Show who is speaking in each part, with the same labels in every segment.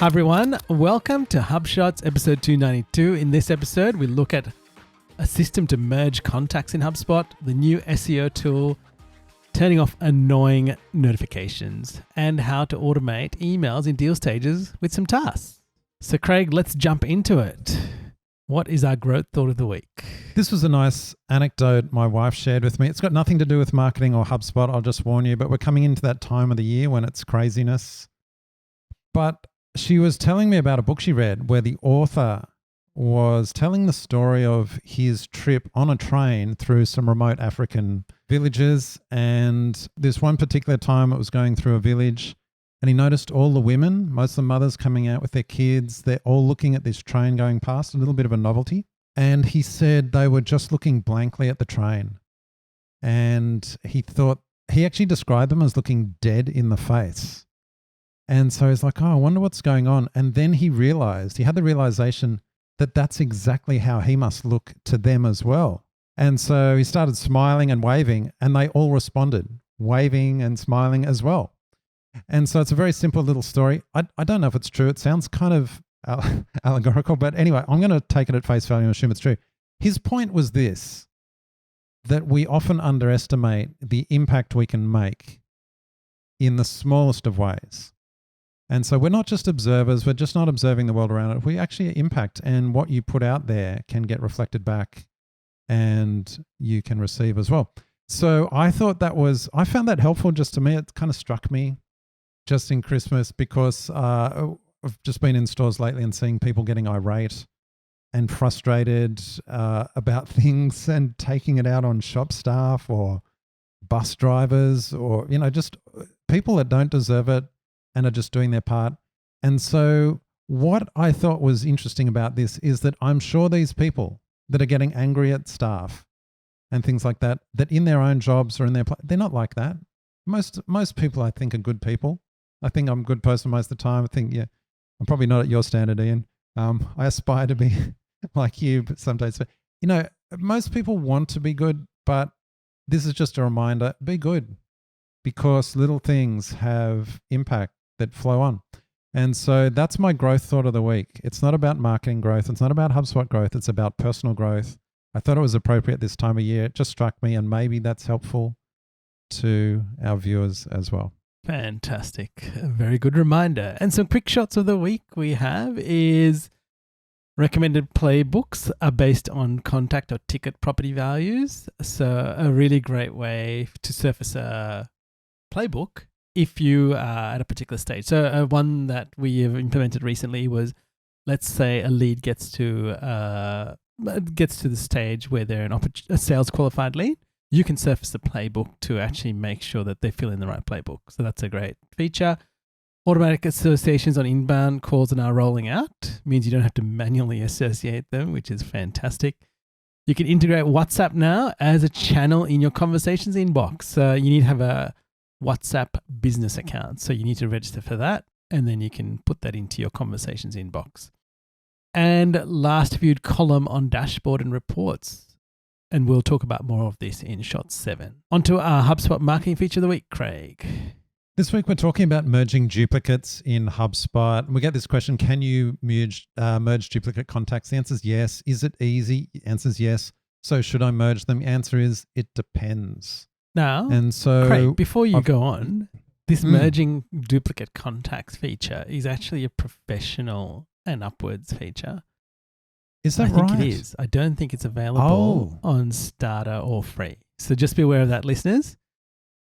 Speaker 1: Hi everyone, welcome to HubShots episode 292. In this episode, we look at a system to merge contacts in HubSpot, the new SEO tool, turning off annoying notifications, and how to automate emails in deal stages with some tasks. So Craig, let's jump into it. What is our growth thought of the week?
Speaker 2: This was a nice anecdote my wife shared with me. It's got nothing to do with marketing or HubSpot, I'll just warn you, but we're coming into that time of the year when it's craziness. But she was telling me about a book she read where the author was telling the story of his trip on a train through some remote African villages. And this one particular time it was going through a village and he noticed all the women, most of the mothers coming out with their kids, they're all looking at this train going past, a little bit of a novelty. And he said they were just looking blankly at the train. And he actually described them as looking dead in the face. And so he's like, oh, I wonder what's going on. And then he had the realization that that's exactly how he must look to them as well. And so he started smiling and waving, and they all responded, waving and smiling as well. And so it's a very simple little story. I don't know if it's true. It sounds kind of allegorical, but anyway, I'm going to take it at face value and assume it's true. His point was this, that we often underestimate the impact we can make in the smallest of ways. And so we're not just observers, we're just not observing the world around us. We actually impact, and what you put out there can get reflected back and you can receive as well. So I found that helpful just to me. It kind of struck me just in Christmas because I've just been in stores lately and seeing people getting irate and frustrated about things and taking it out on shop staff or bus drivers or, just people that don't deserve it and are just doing their part. And so what I thought was interesting about this is that I'm sure these people that are getting angry at staff and things like that in their own jobs or in their they're not like that. Most people I think are good people. I think I'm a good person most of the time. I think, I'm probably not at your standard, Ian. I aspire to be like you, but sometimes, most people want to be good, but this is just a reminder, be good, because little things have impact that flow on. And so that's my growth thought of the week. It's not about marketing growth. It's not about HubSpot growth. It's about personal growth. I thought it was appropriate this time of year. It just struck me, and maybe that's helpful to our viewers as well.
Speaker 1: Fantastic. A very good reminder. And some quick shots of the week we have is recommended playbooks are based on contact or ticket property values. So a really great way to surface a playbook if you are at a particular stage. So one that we have implemented recently was, let's say a lead gets to the stage where they're a sales qualified lead. You can surface the playbook to actually make sure that they fill in the right playbook. So that's a great feature. Automatic associations on inbound calls are now rolling out. Means you don't have to manually associate them, which is fantastic. You can integrate WhatsApp now as a channel in your conversations inbox. You need to have a WhatsApp business account. So you need to register for that, and then you can put that into your conversations inbox. And last viewed column on dashboard and reports. And we'll talk about more of this in shot 7. Onto our HubSpot marketing feature of the week, Craig.
Speaker 2: This week we're talking about merging duplicates in HubSpot. We get this question, can you merge duplicate contacts? The answer is yes. Is it easy? The answer is yes. So should I merge them? The answer is it depends.
Speaker 1: Now,
Speaker 2: and so
Speaker 1: Craig, before you go on, this merging duplicate contacts feature is actually a professional and upwards feature.
Speaker 2: Is that
Speaker 1: right? I think
Speaker 2: right?
Speaker 1: it is. I don't think it's available on starter or free. So just be aware of that, listeners.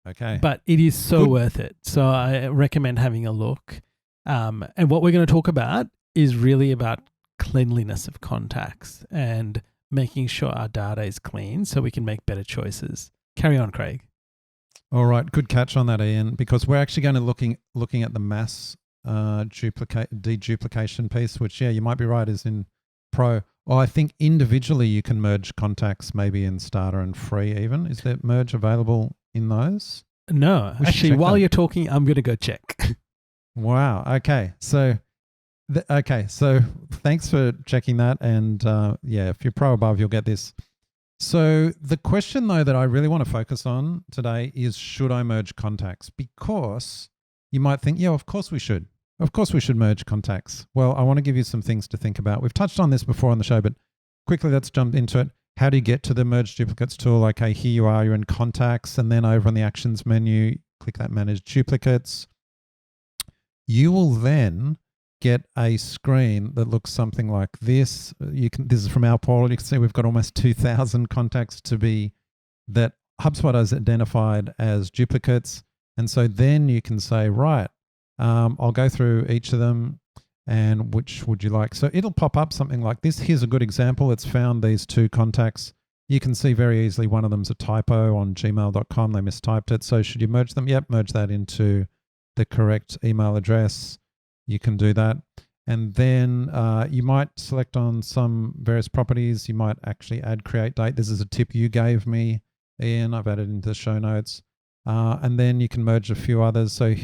Speaker 2: Okay.
Speaker 1: But it is so worth it. So I recommend having a look. And what we're going to talk about is really about cleanliness of contacts and making sure our data is clean so we can make better choices. Carry on, Craig.
Speaker 2: All right. Good catch on that, Ian, because we're actually going to looking at the mass deduplication piece, which, you might be right, is in Pro. Well, I think individually you can merge contacts maybe in starter and free even. Is there merge available in those?
Speaker 1: No. Actually, while you're talking, I'm going to go check.
Speaker 2: Wow. Okay. So thanks for checking that. And if you're Pro above, you'll get this. So the question, though, that I really want to focus on today is, should I merge contacts? Because you might think, yeah, of course we should. Of course, we should merge contacts. Well, I want to give you some things to think about. We've touched on this before on the show, but quickly, let's jump into it. How do you get to the merge duplicates tool? Okay, here you are, you're in contacts, and then over on the actions menu, click that manage duplicates. You will then get a screen that looks something like this. This is from our portal. You can see we've got almost 2,000 contacts that HubSpot has identified as duplicates. And so then you can say, right, I'll go through each of them and which would you like? So it'll pop up something like this. Here's a good example. It's found these 2 contacts. You can see very easily one of them's a typo on gmail.com. They mistyped it. So should you merge them? Yep, merge that into the correct email address. You can do that. And then you might select on some various properties. You might actually add create date. This is a tip you gave me, Ian. I've added into the show notes. And then you can merge a few others. So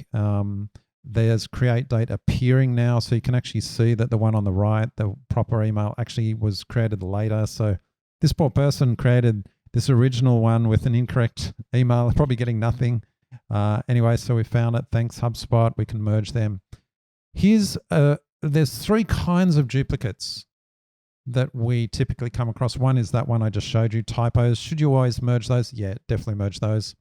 Speaker 2: there's create date appearing now. So you can actually see that the one on the right, the proper email, actually was created later. So this poor person created this original one with an incorrect email, probably getting nothing. Anyway, so we found it. Thanks, HubSpot. We can merge them. There's 3 kinds of duplicates that we typically come across. One is that one I just showed you, typos. Should you always merge those? Yeah, definitely merge those.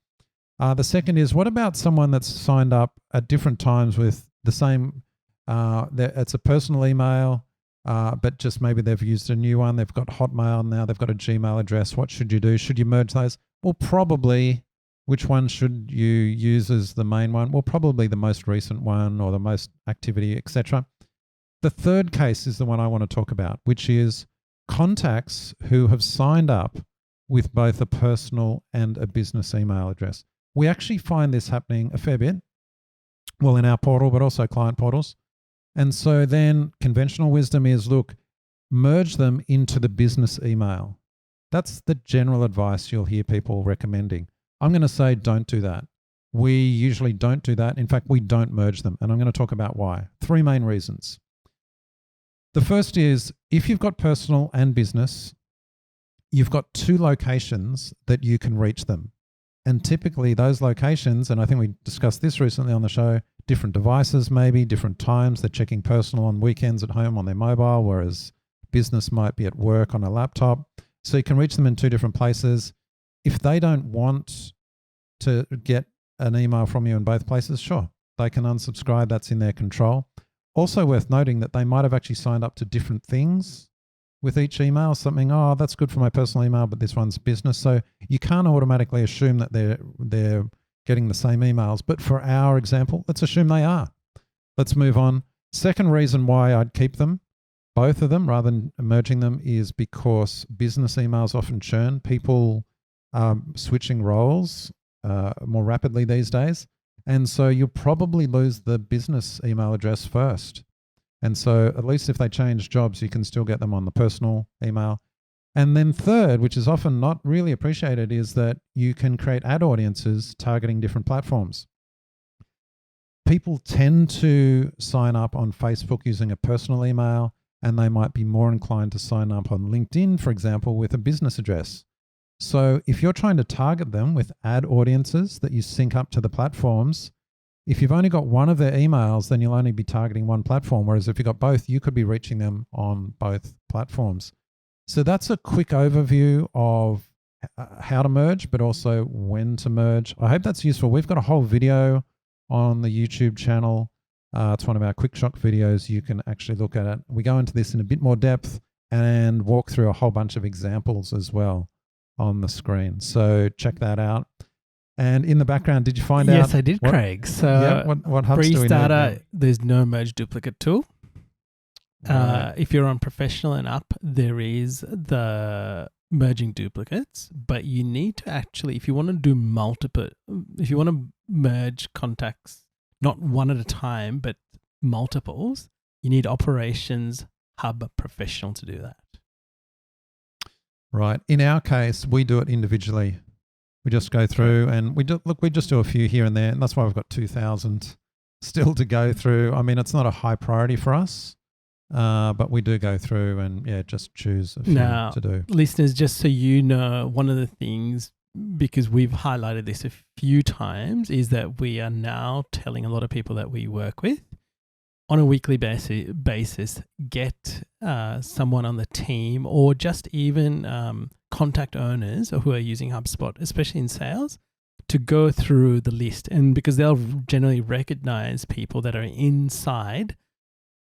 Speaker 2: The second is, what about someone that's signed up at different times with the same, it's a personal email, but just maybe they've used a new one. They've got Hotmail now. They've got a Gmail address. What should you do? Should you merge those? Well, probably. Which one should you use as the main one? Well, probably the most recent one or the most activity, etc. The third case is the one I want to talk about, which is contacts who have signed up with both a personal and a business email address. We actually find this happening a fair bit, well, in our portal, but also client portals. And so then conventional wisdom is, look, merge them into the business email. That's the general advice you'll hear people recommending. I'm going to say don't do that. We usually don't do that. In fact, we don't merge them. And I'm going to talk about why. 3 main reasons. The first is, if you've got personal and business, you've got 2 locations that you can reach them. And typically those locations, and I think we discussed this recently on the show, different devices maybe, different times. They're checking personal on weekends at home on their mobile, whereas business might be at work on a laptop. So you can reach them in 2 different places. If they don't want to get an email from you in both places, sure, they can unsubscribe. That's in their control. Also worth noting that they might have actually signed up to different things with each email, something, oh, that's good for my personal email, but this one's business. So you can't automatically assume that they're getting the same emails. But for our example, let's assume they are. Let's move on. Second reason why I'd keep them, both of them, rather than merging them, is because business emails often churn. People switching roles more rapidly these days. And so you'll probably lose the business email address first. And so at least if they change jobs, you can still get them on the personal email. And then third, which is often not really appreciated, is that you can create ad audiences targeting different platforms. People tend to sign up on Facebook using a personal email, and they might be more inclined to sign up on LinkedIn, for example, with a business address. So if you're trying to target them with ad audiences that you sync up to the platforms, if you've only got one of their emails, then you'll only be targeting one platform. Whereas if you've got both, you could be reaching them on both platforms. So that's a quick overview of how to merge, but also when to merge. I hope that's useful. We've got a whole video on the YouTube channel. It's one of our QuickCheck videos. You can actually look at it. We go into this in a bit more depth and walk through a whole bunch of examples as well on the screen. So check that out. And in the background, did you find out?
Speaker 1: Yes, I did, Craig. So
Speaker 2: what hubs do we need?
Speaker 1: There's no merge duplicate tool.
Speaker 2: Right.
Speaker 1: If you're on professional and up, there is the merging duplicates, but you need to actually, if you want to do if you want to merge contacts, not one at a time, but multiples, you need Operations Hub Professional to do that.
Speaker 2: Right. In our case, we do it individually. We just go through and we just do a few here and there. And that's why we've got 2,000 still to go through. I mean, it's not a high priority for us, but we do go through and just choose a few to do.
Speaker 1: Listeners, just so you know, one of the things, because we've highlighted this a few times, is that we are now telling a lot of people that we work with, on a weekly basis get someone on the team or just even contact owners who are using HubSpot, especially in sales, to go through the list. And because they'll generally recognize people that are inside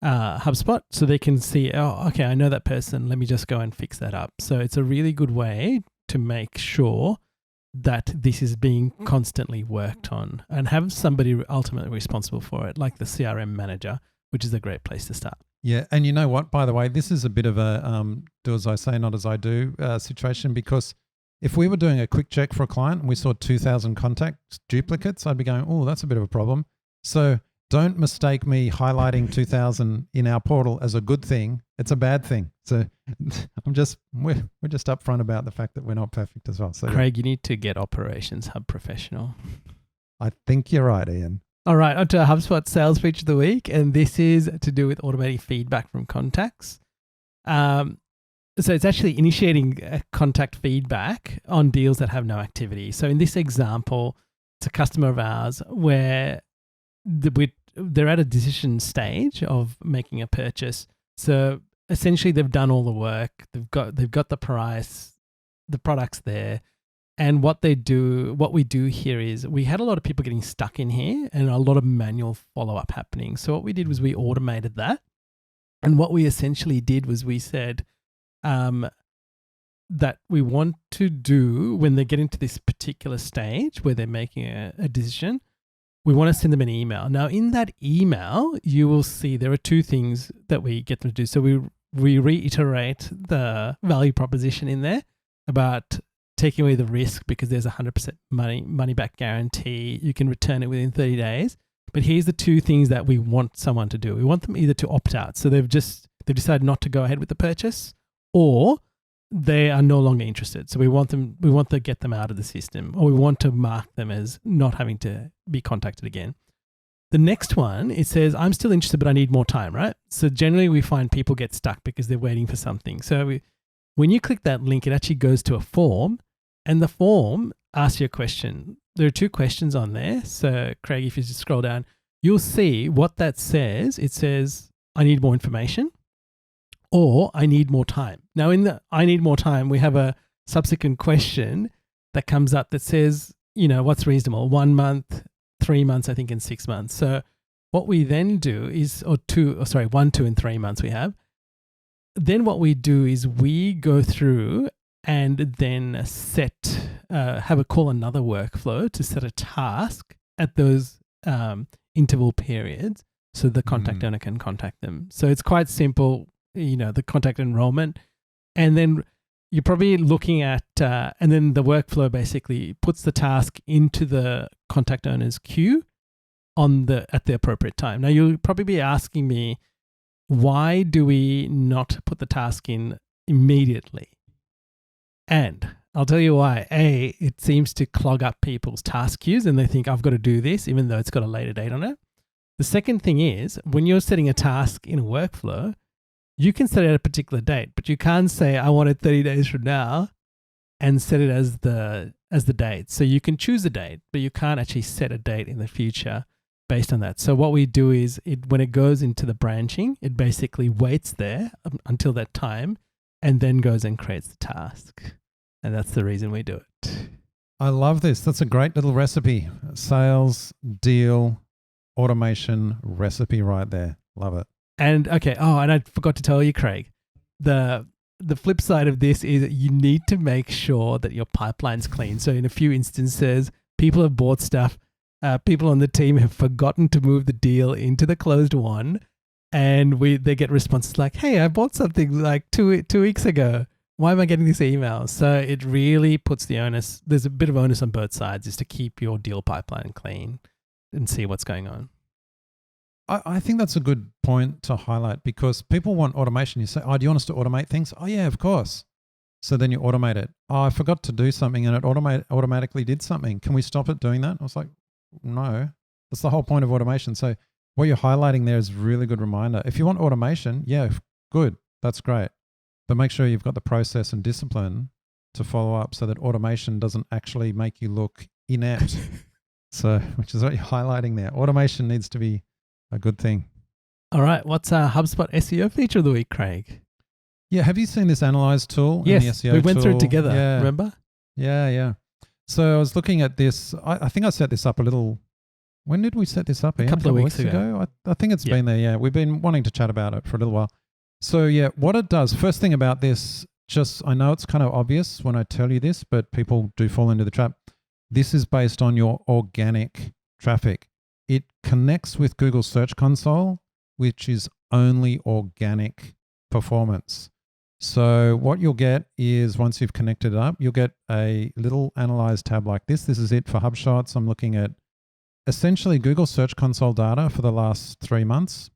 Speaker 1: HubSpot, so they can see, oh, okay, I know that person. Let me just go and fix that up. So it's a really good way to make sure that this is being constantly worked on and have somebody ultimately responsible for it, like the CRM manager, which is a great place to start.
Speaker 2: Yeah. And you know what, by the way, this is a bit of a do as I say, not as I do situation, because if we were doing a quick check for a client and we saw 2,000 contact duplicates, I'd be going, oh, that's a bit of a problem. So don't mistake me highlighting 2,000 in our portal as a good thing. It's a bad thing. So we're just upfront about the fact that we're not perfect as well. So
Speaker 1: Craig, you need to get Operations Hub professional.
Speaker 2: I think you're right, Ian.
Speaker 1: All right, on to HubSpot sales feature of the week, and this is to do with automating feedback from contacts. So it's actually initiating contact feedback on deals that have no activity. So in this example, it's a customer of ours where they're at a decision stage of making a purchase. So essentially, they've done all the work. They've got the price, the product's there, and what we do here is we had a lot of people getting stuck in here and a lot of manual follow up happening. So what we did was we automated that, and what we essentially did was we said that we want to do when they get into this particular stage where they're making a decision. We want to send them an email. Now, in that email, you will see there are two things that we get them to do. So we reiterate the value proposition in there about taking away the risk because there's 100% money back guarantee. You can return it within 30 days. But here's the two things that we want someone to do. We want them either to opt out. So they've decided not to go ahead with the purchase, or they are no longer interested. So we want to get them out of the system, or we want to mark them as not having to be contacted again. The next one, it says, I'm still interested, but I need more time, right? So generally we find people get stuck because they're waiting for something. So when you click that link, it actually goes to a form, and the form asks you a question. There are two questions on there. So Craig, if you just scroll down, you'll see what that says. It says, I need more information, or I need more time. Now in the I need more time, we have a subsequent question that comes up that says, what's reasonable? 1 month, 3 months, I think, and 6 months. So what we then do is, 1, 2, and 3 months we have. Then what we do is we go through and then call another workflow to set a task at those interval periods so the contact owner can contact them. So it's quite simple, the contact enrollment. And then you're probably looking at, and then the workflow basically puts the task into the contact owner's queue at the appropriate time. Now you'll probably be asking me, why do we not put the task in immediately? And I'll tell you why. A, it seems to clog up people's task queues and they think I've got to do this even though it's got a later date on it. The second thing is, when you're setting a task in a workflow, you can set it at a particular date, but you can't say I want it 30 days from now and set it as the date. So you can choose a date, but you can't actually set a date in the future based on that. So what we do is when it goes into the branching, it basically waits there until that time and then goes and creates the task. And that's the reason we do it.
Speaker 2: I love this. That's a great little recipe. Sales, deal, automation recipe right there. Love it.
Speaker 1: And okay, and I forgot to tell you, Craig, the flip side of this is you need to make sure that your pipeline's clean. So in a few instances, people have bought stuff. People on the team have forgotten to move the deal into the closed one, and they get responses like, "Hey, I bought something like two weeks ago. Why am I getting this email?" So it really puts the onus. There's a bit of onus on both sides, is to keep your deal pipeline clean and see what's going on.
Speaker 2: I think that's a good point to highlight, because people want automation. You say, "Oh, do you want us to automate things?" "Oh, yeah, of course." So then you automate it. "Oh, I forgot to do something and it automatically did something. Can we stop it doing that?" I was like, no, that's the whole point of automation. So what you're highlighting there is a really good reminder. If you want automation, yeah, good. That's great. But make sure you've got the process and discipline to follow up so that automation doesn't actually make you look inept. So, which is what you're highlighting there. Automation needs to be a good thing.
Speaker 1: All right. What's our HubSpot SEO feature of the week, Craig?
Speaker 2: Yeah, have you seen this analyze tool?
Speaker 1: Yes,
Speaker 2: and the SEO
Speaker 1: we went through it
Speaker 2: tool?
Speaker 1: together.
Speaker 2: Yeah,
Speaker 1: Remember?
Speaker 2: yeah. So I was looking at this. I think I set this up a little. When did we set this up?
Speaker 1: A
Speaker 2: Ian?
Speaker 1: couple of weeks ago.
Speaker 2: I think it's been there. Yeah, we've been wanting to chat about it for a little while. So yeah, what it does. First thing about this, I know it's kind of obvious when I tell you this, but people do fall into the trap. This is based on your organic traffic. It connects with Google Search Console, which is only organic performance. So what you'll get is once you've connected it up, you'll get a little analyze tab like this. This is it for HubShots. I'm looking at essentially Google Search Console data for the last 3 months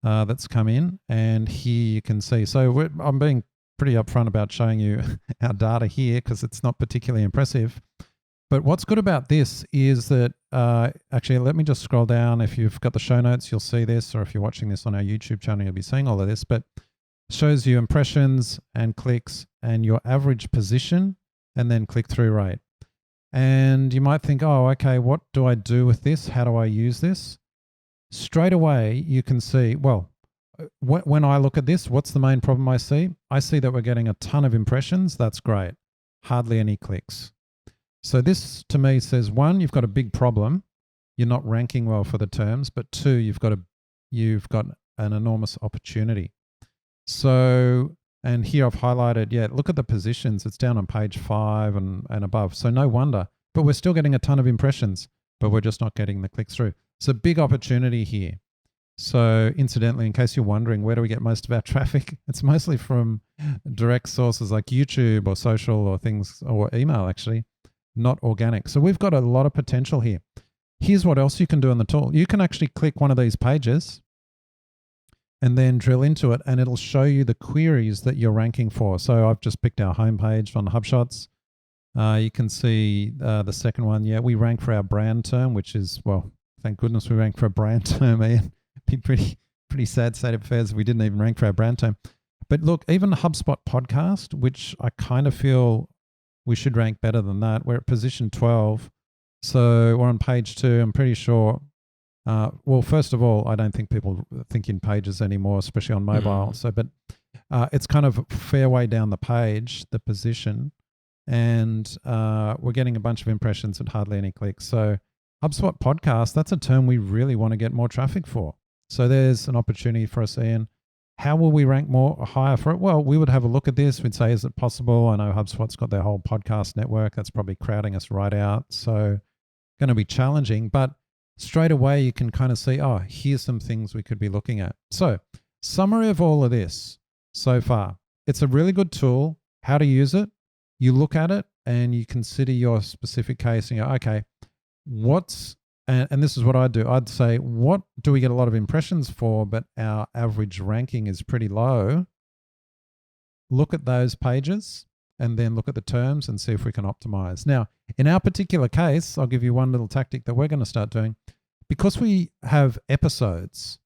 Speaker 2: that's come in. And here you can see. So I'm being pretty upfront about showing you our data here because it's not particularly impressive. But what's good about this is that, actually, let me just scroll down. If you've got the show notes, you'll see this, or if you're watching this on our YouTube channel, you'll be seeing all of this. But it shows you impressions and clicks and your average position and then click-through rate. And you might think, oh, okay, what do I do with this? How do I use this? Straight away, you can see, well, when I look at this, what's the main problem I see? I see that we're getting a ton of impressions. That's great. Hardly any clicks. So this to me says, one, you've got a big problem. You're not ranking well for the terms, but two, you've got an enormous opportunity. So, and here I've highlighted, look at the positions. It's down on page 5 and above. So no wonder, but we're still getting a ton of impressions, but we're just not getting the clicks through. It's a big opportunity here. So incidentally, in case you're wondering, where do we get most of our traffic? It's mostly from direct sources like YouTube or social or things, or email actually, not organic. So we've got a lot of potential here. Here's what else you can do on the tool. You can actually click one of these pages and then drill into it, and it'll show you the queries that you're ranking for. So I've just picked our homepage on HubShots. You can see the second one. Yeah, we rank for our brand term, which is, well, thank goodness we rank for a brand term, Ian. Be pretty sad state of affairs if we didn't even rank for our brand term. But look, even the HubSpot podcast, which I kind of feel we should rank better than that. We're at position 12. So we're on page 2. I'm pretty sure. Well, first of all, I don't think people think in pages anymore, especially on mobile. So, but it's kind of a fair way down the page, the position. And we're getting a bunch of impressions and hardly any clicks. So HubSpot podcast, that's a term we really want to get more traffic for. So there's an opportunity for us, Ian. How will we rank more or higher for it? Well, we would have a look at this. We'd say, is it possible? I know HubSpot's got their whole podcast network. That's probably crowding us right out. So going to be challenging. But straight away, you can kind of see, oh, here's some things we could be looking at. So summary of all of this so far. It's a really good tool. How to use it. You look at it and you consider your specific case and you go, okay, and this is what I'd do. I'd say, what do we get a lot of impressions for, but our average ranking is pretty low? Look at those pages and then look at the terms and see if we can optimize. Now, in our particular case, I'll give you one little tactic that we're going to start doing. Because we have episodes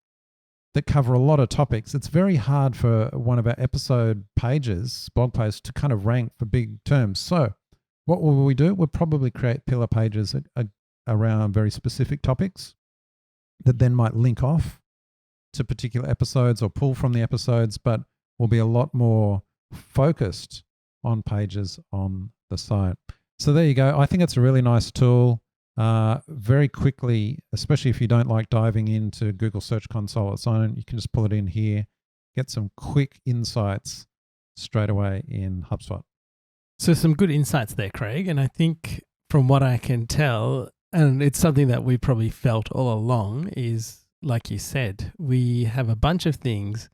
Speaker 2: that cover a lot of topics, it's very hard for one of our episode pages, blog posts, to kind of rank for big terms. So what will we do? We'll probably create pillar pages around very specific topics that then might link off to particular episodes or pull from the episodes, but will be a lot more focused on pages on the site. So there you go. I think it's a really nice tool. Very quickly, especially if you don't like diving into Google Search Console its own, you can just pull it in here, get some quick insights straight away in HubSpot.
Speaker 1: So some good insights there, Craig. And I think from what I can tell, and it's something that we probably felt all along, is like you said, we have a bunch of things,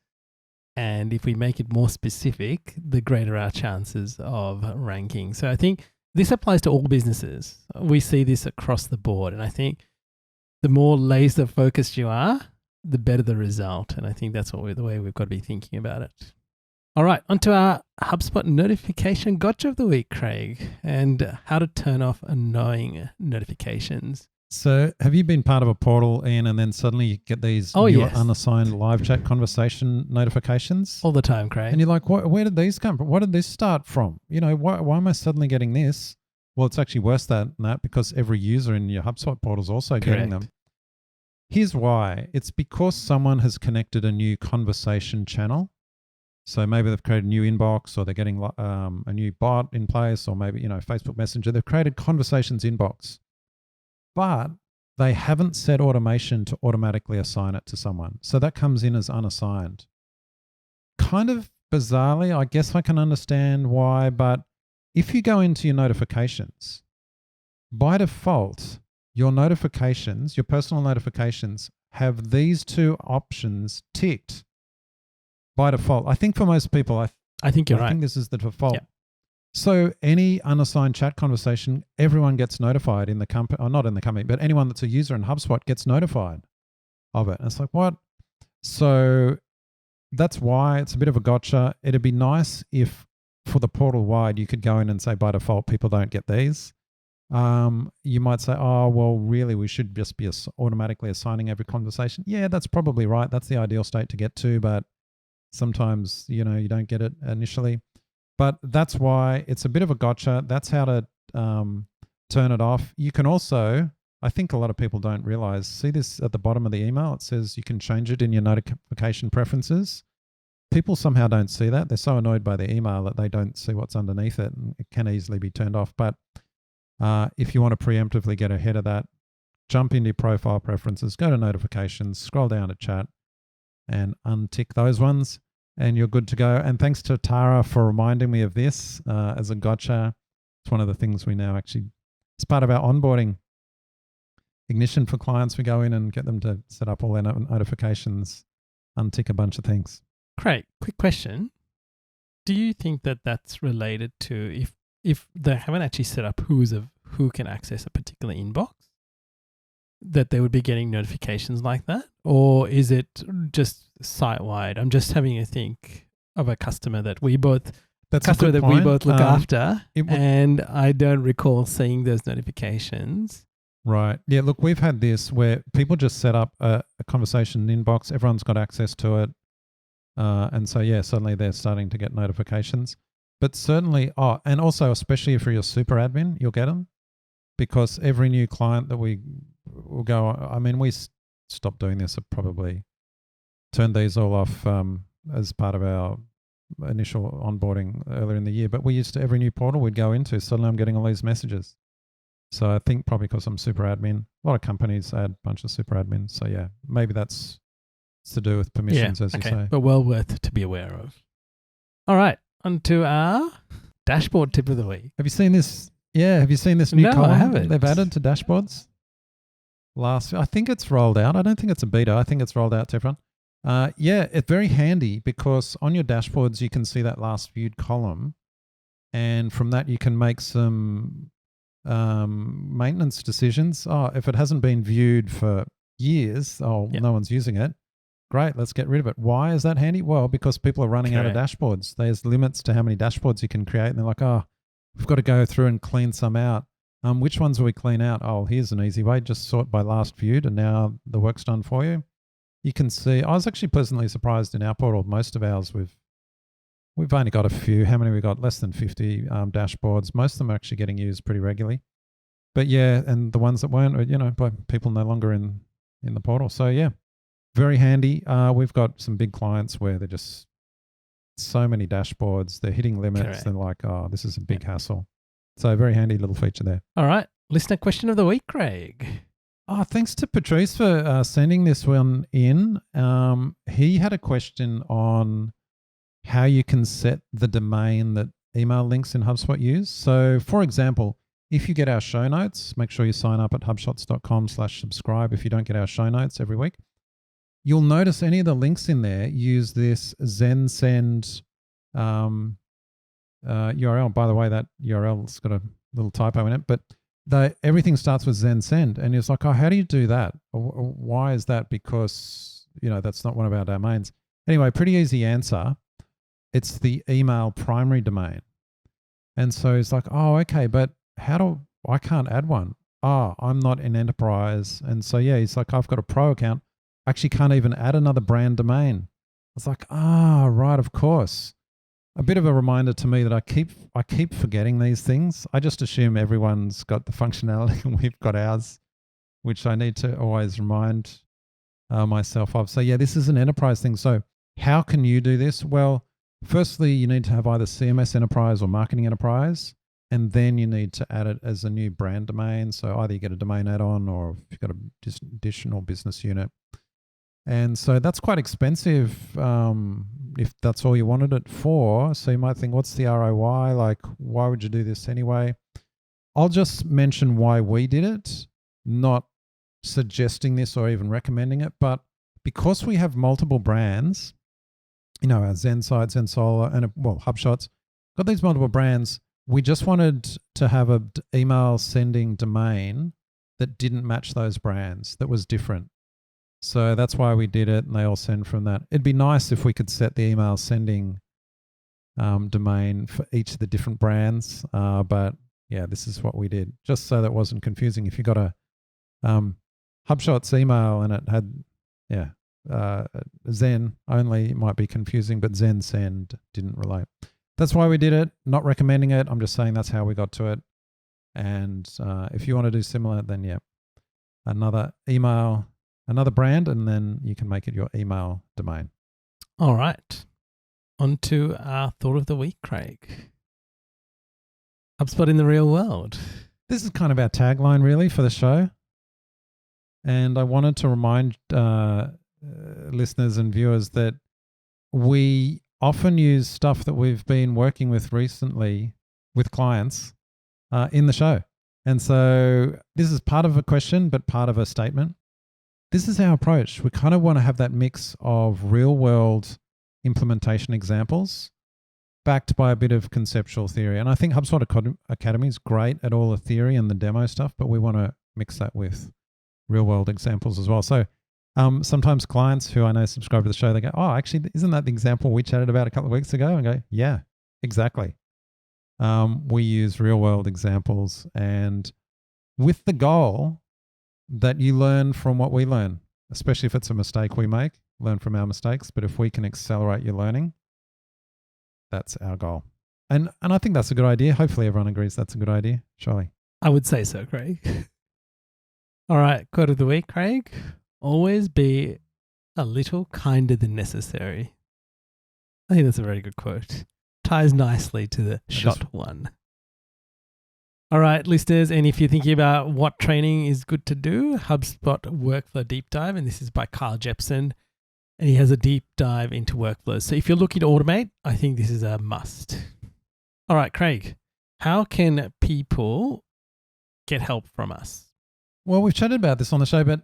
Speaker 1: and if we make it more specific, the greater our chances of ranking. So I think this applies to all businesses. We see this across the board, and I think the more laser focused you are, the better the result. And I think that's the way we've got to be thinking about it. All right, onto our HubSpot notification gotcha of the week, Craig, and how to turn off annoying notifications.
Speaker 2: So have you been part of a portal, Ian, and then suddenly you get these unassigned live chat conversation notifications?
Speaker 1: All the time, Craig.
Speaker 2: And you're like, where did these come from? What did this start from? You know, why am I suddenly getting this? Well, it's actually worse than that because every user in your HubSpot portal is also getting them. Here's why. It's because someone has connected a new conversation channel. So maybe they've created a new inbox, or they're getting a new bot in place, or maybe, Facebook Messenger. They've created conversations inbox, but they haven't set automation to automatically assign it to someone. So that comes in as unassigned. Kind of bizarrely, I guess I can understand why, but if you go into your notifications, by default, your notifications, your personal notifications, have these two options ticked by default. I think for most people,
Speaker 1: I think you're
Speaker 2: I
Speaker 1: right.
Speaker 2: think this is the default.
Speaker 1: Yep.
Speaker 2: So any unassigned chat conversation, everyone gets notified in the company, or not in the company, but anyone that's a user in HubSpot gets notified of it. And it's like, what? So that's why it's a bit of a gotcha. It'd be nice if for the portal wide, you could go in and say, by default, people don't get these. You might say, oh, well, really, we should just be automatically assigning every conversation. Yeah, that's probably right. That's the ideal state to get to, but sometimes, you don't get it initially. But that's why it's a bit of a gotcha. That's how to turn it off. You can also, I think a lot of people don't realize, see this at the bottom of the email? It says you can change it in your notification preferences. People somehow don't see that. They're so annoyed by the email that they don't see what's underneath it, and it can easily be turned off. But if you want to preemptively get ahead of that, jump into your profile preferences, go to notifications, scroll down to chat, and untick those ones, and you're good to go. And thanks to Tara for reminding me of this as a gotcha. It's one of the things we now actually, it's part of our onboarding ignition for clients. We go in and get them to set up all their notifications, untick a bunch of things.
Speaker 1: Great. Quick question. Do you think that that's related to if they haven't actually set up who can access a particular inbox, that they would be getting notifications like that? Or is it just site-wide? I'm just having a think of a customer that we both look after, and I don't recall seeing those notifications.
Speaker 2: Right. Yeah, look, we've had this where people just set up a conversation inbox. Everyone's got access to it. And so, yeah, suddenly they're starting to get notifications. But certainly, and also especially if you're a super admin, you'll get them, because every new client that we will go, I mean, we stopped doing this. I probably turned these all off as part of our initial onboarding earlier in the year. But we used to, every new portal we'd go into, suddenly I'm getting all these messages. So I think probably because I'm super admin, a lot of companies add a bunch of super admins. So yeah, maybe that's to do with permissions, as you say.
Speaker 1: But well worth to be aware of. All right, on to our dashboard tip of the week.
Speaker 2: Have you seen this? Yeah, have you seen this new column
Speaker 1: I haven't.
Speaker 2: They've added to dashboards? I think it's rolled out. I don't think it's a beta. I think it's rolled out to everyone. Yeah, it's very handy because on your dashboards, you can see that last viewed column. And from that, you can make some maintenance decisions. If it hasn't been viewed for years, no one's using it. Great, let's get rid of it. Why is that handy? Well, because people are running out of dashboards. There's limits to how many dashboards you can create. And they're like, we've got to go through and clean some out. Which ones will we clean out? Here's an easy way. Just sort by last viewed, and now the work's done for you. You can see, I was actually pleasantly surprised in our portal. Most of ours, we've only got a few. How many we got? Less than 50 dashboards. Most of them are actually getting used pretty regularly. But yeah, and the ones that weren't, by people no longer in the portal. So yeah, very handy. We've got some big clients where they're just so many dashboards. They're hitting limits.
Speaker 1: Correct.
Speaker 2: They're like, this is a big hassle. So very handy little feature there.
Speaker 1: All right. Listener question of the week, Craig.
Speaker 2: Thanks to Patrice for sending this one in. He had a question on how you can set the domain that email links in HubSpot use. So for example, if you get our show notes, make sure you sign up at hubshots.com/subscribe if you don't get our show notes every week. You'll notice any of the links in there use this ZenSend URL. By the way, that URL's got a little typo in it, but everything starts with ZenSend. And it's like, how do you do that? Why is that? Because, that's not one of our domains. Anyway, pretty easy answer. It's the email primary domain. And so it's like, okay, but I can't add one. I'm not in enterprise. And so, yeah, he's like, I've got a pro account. Actually can't even add another brand domain. I was like, right, of course. A bit of a reminder to me that I keep forgetting these things. I just assume everyone's got the functionality and we've got ours, which I need to always remind myself of. So yeah, this is an enterprise thing. So how can you do this? Well, firstly, you need to have either CMS enterprise or marketing enterprise, and then you need to add it as a new brand domain. So either you get a domain add-on or if you've got an additional business unit. And so that's quite expensive if that's all you wanted it for. So you might think, what's the ROI? Like, why would you do this anyway? I'll just mention why we did it, not suggesting this or even recommending it. But because we have multiple brands, our Zen site, Zen Solar, and HubShots, got these multiple brands, we just wanted to have a email sending domain that didn't match those brands, that was different. So that's why we did it, and they all send from that. It'd be nice if we could set the email sending domain for each of the different brands, but yeah, this is what we did, just so that wasn't confusing. If you got a HubShots email and it had, Zen only, it might be confusing, but Zen Send didn't relate. That's why we did it, not recommending it. I'm just saying that's how we got to it. And if you want to do similar, then yeah, another email, another brand, and then you can make it your email domain.
Speaker 1: All right. On to our thought of the week, Craig. HubSpot in the real world.
Speaker 2: This is kind of our tagline really for the show. And I wanted to remind listeners and viewers that we often use stuff that we've been working with recently with clients in the show. And so this is part of a question, but part of a statement. This is our approach. We kind of want to have that mix of real world implementation examples backed by a bit of conceptual theory. And I think HubSpot Academy is great at all the theory and the demo stuff, but we want to mix that with real world examples as well. So sometimes clients who I know subscribe to the show, they go, oh, actually, isn't that the example we chatted about a couple of weeks ago? And I go, yeah, exactly. We use real world examples, and with the goal that you learn from what we learn, especially if it's a mistake we make, learn from our mistakes. But if we can accelerate your learning, that's our goal. And I think that's a good idea. Hopefully everyone agrees that's a good idea. Surely.
Speaker 1: I would say so, Craig. All right, quote of the week, Craig. Always be a little kinder than necessary. I think that's a very good quote. Ties nicely to the shot one. All right, listeners, and if you're thinking about what training is good to do, HubSpot Workflow Deep Dive, and this is by Kyle Jepson, and he has a deep dive into workflows. So if you're looking to automate, I think this is a must. All right, Craig, how can people get help from us?
Speaker 2: Well, we've chatted about this on the show, but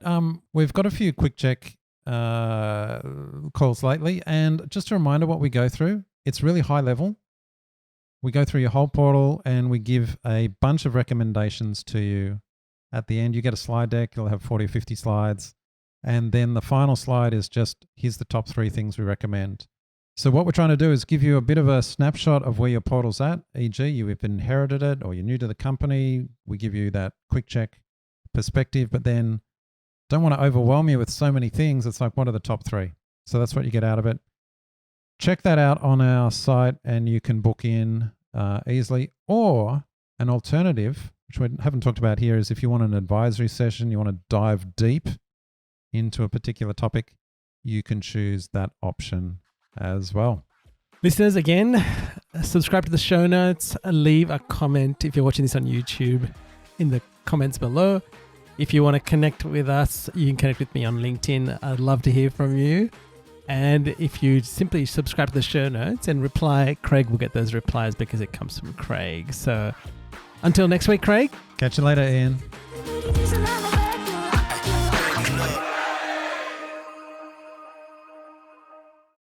Speaker 2: we've got a few QuickCheck calls lately. And just a reminder what we go through, it's really high level. We go through your whole portal and we give a bunch of recommendations to you. At the end, you get a slide deck. It'll have 40 or 50 slides. And then the final slide is just, here's the top 3 things we recommend. So what we're trying to do is give you a bit of a snapshot of where your portal's at, e.g. you've inherited it or you're new to the company. We give you that QuickCheck perspective, but then don't want to overwhelm you with so many things. It's like, what are the top 3? So that's what you get out of it. Check that out on our site and you can book in easily. Or an alternative, which we haven't talked about here, is if you want an advisory session, you want to dive deep into a particular topic, you can choose that option as well.
Speaker 1: Listeners, again, subscribe to the show notes, leave a comment if you're watching this on YouTube in the comments below. If you want to connect with us, you can connect with me on LinkedIn. I'd love to hear from you. And if you simply subscribe to the show notes and reply, Craig will get those replies because it comes from Craig. So until next week, Craig.
Speaker 2: Catch you later, Ian.